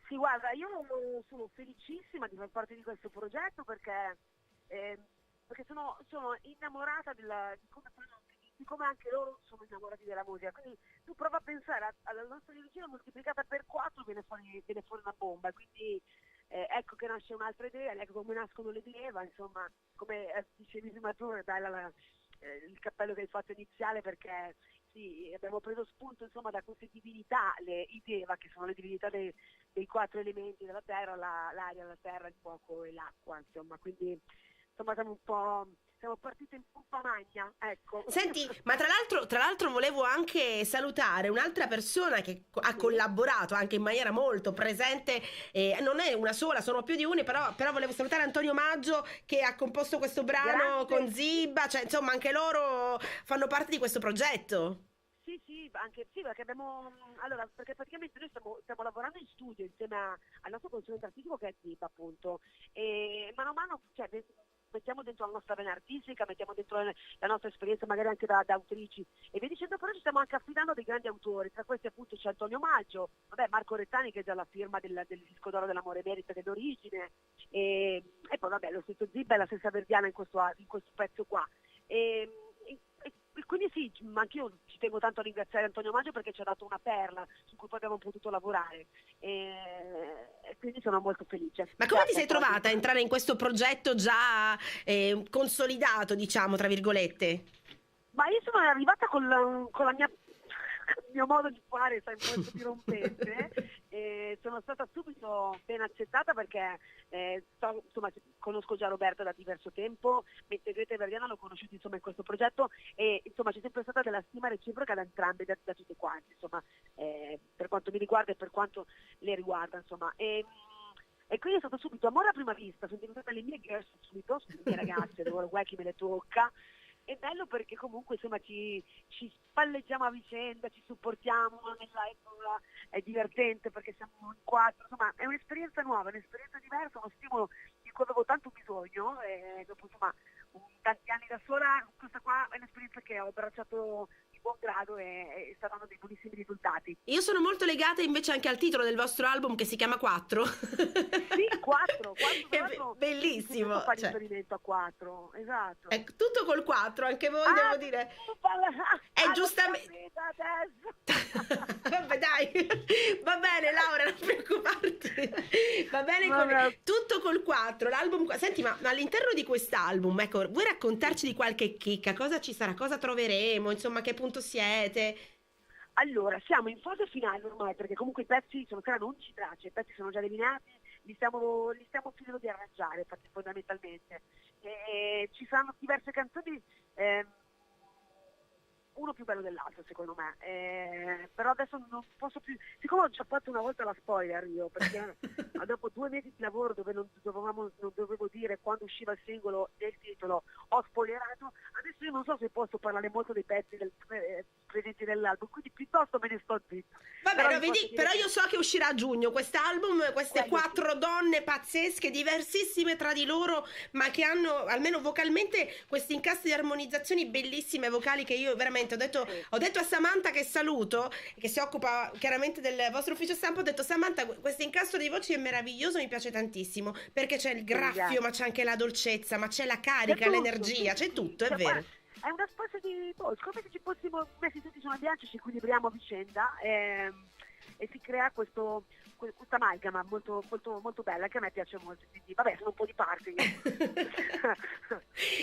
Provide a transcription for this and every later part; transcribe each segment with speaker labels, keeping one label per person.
Speaker 1: Sì, guarda, io sono felicissima di far parte di questo progetto perché sono innamorata di come fanno, di come anche loro sono innamorati della musica. Quindi tu prova a pensare alla nostra regina moltiplicata per 4 viene fuori una bomba. Quindi ecco che nasce un'altra idea, ecco come nascono le Deva, insomma, come dicevi prima tu, dai il cappello che hai fatto iniziale, perché sì, abbiamo preso spunto insomma da queste divinità, i Deva, che sono le divinità dei 4 elementi della terra, l'aria, la terra, il fuoco e l'acqua, insomma, quindi insomma siamo partite in pompa magna, ecco.
Speaker 2: Senti, ma tra l'altro volevo anche salutare un'altra persona che ha
Speaker 1: Sì,
Speaker 2: collaborato anche in maniera molto presente, non è una sola, sono più di una, però volevo salutare Antonio Maggio che ha composto questo brano con
Speaker 1: grande, sì,
Speaker 2: Zibba, cioè insomma anche loro fanno parte di questo progetto.
Speaker 1: sì, sì, anche sì, perché allora, perché praticamente noi stiamo lavorando in studio insieme al nostro consulente artistico che è Zip, appunto, e mano a mano, cioè, mettiamo dentro la nostra vena artistica, mettiamo dentro la nostra esperienza magari anche da autrici, e via dicendo, però ci stiamo anche affidando a dei grandi autori, tra questi appunto c'è Antonio Maggio, vabbè, Marco Rezzani che è già la firma del disco d'oro dell'Amore Merita dell'origine, e poi vabbè, lo stesso Zip è la stessa Verdiana in questo pezzo qua. E quindi sì, ma anch'io ci tengo tanto a ringraziare Antonio Maggio perché ci ha dato una perla su cui poi abbiamo potuto lavorare e quindi sono molto felice.
Speaker 2: Ma come ti
Speaker 1: Grazie
Speaker 2: sei
Speaker 1: Antonio.
Speaker 2: trovata a entrare in questo progetto già consolidato, diciamo, tra virgolette?
Speaker 1: Ma io sono arrivata con la mia con il mio modo di fare, sai, molto dirompente, e sono stata subito ben accettata perché insomma, conosco già Roberta da diverso tempo, mentre Greta e Verdiana l'ho conosciuta insomma in questo progetto e insomma c'è sempre stata della stima reciproca da entrambe, da tutte quante, insomma, per quanto mi riguarda e per quanto le riguarda, insomma. E quindi è stato subito amore a prima vista, sono diventate le mie girls subito, sono le mie ragazze, loro guai chi me le tocca. È bello perché comunque insomma ci spalleggiamo a vicenda, ci supportiamo nella live, è divertente perché siamo in 4, insomma è un'esperienza nuova, un'esperienza diversa, uno stimolo di cui avevo tanto bisogno e dopo insomma tanti anni da sola, questa qua è un'esperienza che ho abbracciato di buon grado e sta dando dei buonissimi risultati.
Speaker 2: Io sono molto legata invece anche al titolo del vostro album che si chiama 4.
Speaker 1: Sì, 4 tra
Speaker 2: È
Speaker 1: l'altro il titolo
Speaker 2: bellissimo,
Speaker 1: fa
Speaker 2: cioè,
Speaker 1: riferimento a 4, esatto.
Speaker 2: tutto col 4, anche voi
Speaker 1: Ah,
Speaker 2: devo dire.
Speaker 1: tu parla,
Speaker 2: È
Speaker 1: l'ho
Speaker 2: giustamente.
Speaker 1: capito adesso.
Speaker 2: Vabbè, dai, va bene, Laura, non preoccuparti. Va bene
Speaker 1: Vabbè,
Speaker 2: tutto col 4, l'album. Senti, ma all'interno di quest'album, ecco, vuoi
Speaker 1: sì.
Speaker 2: raccontarci di qualche chicca? Cosa ci sarà? Cosa troveremo? Insomma, a che punto siete?
Speaker 1: Allora, siamo in fase finale ormai, perché comunque i pezzi sono ancora non ci tracce, i pezzi sono già eliminati, li stiamo finendo di arrangiare, fondamentalmente. Ci saranno diverse canzoni, uno più bello dell'altro secondo me, però adesso non posso più, siccome ho già fatto una volta la spoiler io, perché dopo 2 mesi di lavoro dove non dovevo dire quando usciva il singolo e il titolo, ho spoilerato, adesso io non so se posso parlare molto dei pezzi presenti nell'album, quindi piuttosto me ne sto zitta,
Speaker 2: Vabbè,
Speaker 1: però
Speaker 2: no,
Speaker 1: vi posso
Speaker 2: vedi,
Speaker 1: dire
Speaker 2: però io
Speaker 1: che
Speaker 2: so che uscirà a giugno quest'album, queste
Speaker 1: quello sì,
Speaker 2: 4 donne pazzesche, diversissime tra di loro, ma che hanno almeno vocalmente questi incastri di armonizzazioni bellissime vocali che io veramente
Speaker 1: sì,
Speaker 2: ho detto a Samantha che saluto, che si occupa chiaramente del vostro ufficio stampa, ho detto Samantha, questo incastro di voci è meraviglioso, mi piace tantissimo, perché c'è il
Speaker 1: ti
Speaker 2: graffio, ma
Speaker 1: ringrazio.
Speaker 2: c'è anche la dolcezza, ma c'è la
Speaker 1: C'è
Speaker 2: carica,
Speaker 1: tutto, sì,
Speaker 2: l'energia,
Speaker 1: sì,
Speaker 2: c'è
Speaker 1: sì.
Speaker 2: tutto, è vero.
Speaker 1: È una specie di, come se ci fossimo messi tutti su una bilancia, ci equilibriamo a vicenda e si crea questa amalgama molto, molto, molto bella che a me piace molto. Quindi, vabbè, sono un po' di parte io.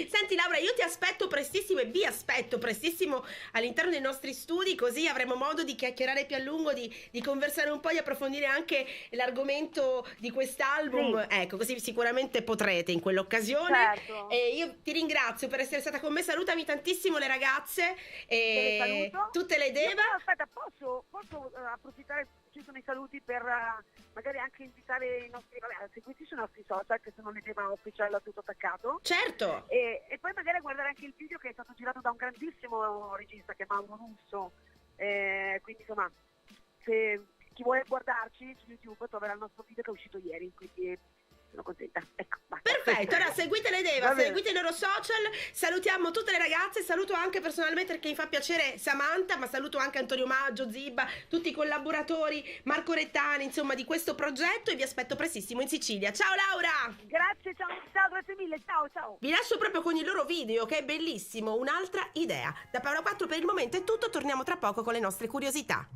Speaker 2: Senti Laura, io ti aspetto prestissimo e vi aspetto prestissimo all'interno dei nostri studi, così avremo modo di chiacchierare più a lungo, di conversare un po', di approfondire anche l'argomento di
Speaker 1: Sì,
Speaker 2: quest'album. Ecco, così sicuramente potrete in quell'occasione.
Speaker 1: certo.
Speaker 2: E io ti ringrazio per essere stata con me, salutami tantissimo le ragazze,
Speaker 1: Te le
Speaker 2: e
Speaker 1: saluto.
Speaker 2: tutte le
Speaker 1: Io
Speaker 2: Deva.
Speaker 1: però aspetta, posso approfittare, ci sono i saluti per magari anche invitare i nostri, vabbè, a seguirci sui nostri social che sono le tema official a tutto attaccato
Speaker 2: Certo.
Speaker 1: e poi magari guardare anche il video che è stato girato da un grandissimo regista che è Mauro Russo, quindi insomma se chi vuole guardarci su YouTube troverà il nostro video che è uscito ieri, quindi sono contenta. Ecco, basta.
Speaker 2: Perfetto, allora seguite le Deva, seguite i loro social, salutiamo tutte le ragazze, saluto anche personalmente perché mi fa piacere Samantha, ma saluto anche Antonio Maggio, Zibba, tutti i collaboratori, Marco Rettani, insomma, di questo progetto, e vi aspetto prestissimo in Sicilia. Ciao Laura!
Speaker 1: Grazie, ciao, grazie mille, ciao.
Speaker 2: Vi lascio proprio con il loro video che è bellissimo, un'altra idea. Da Paola 4 per il momento è tutto, torniamo tra poco con le nostre curiosità.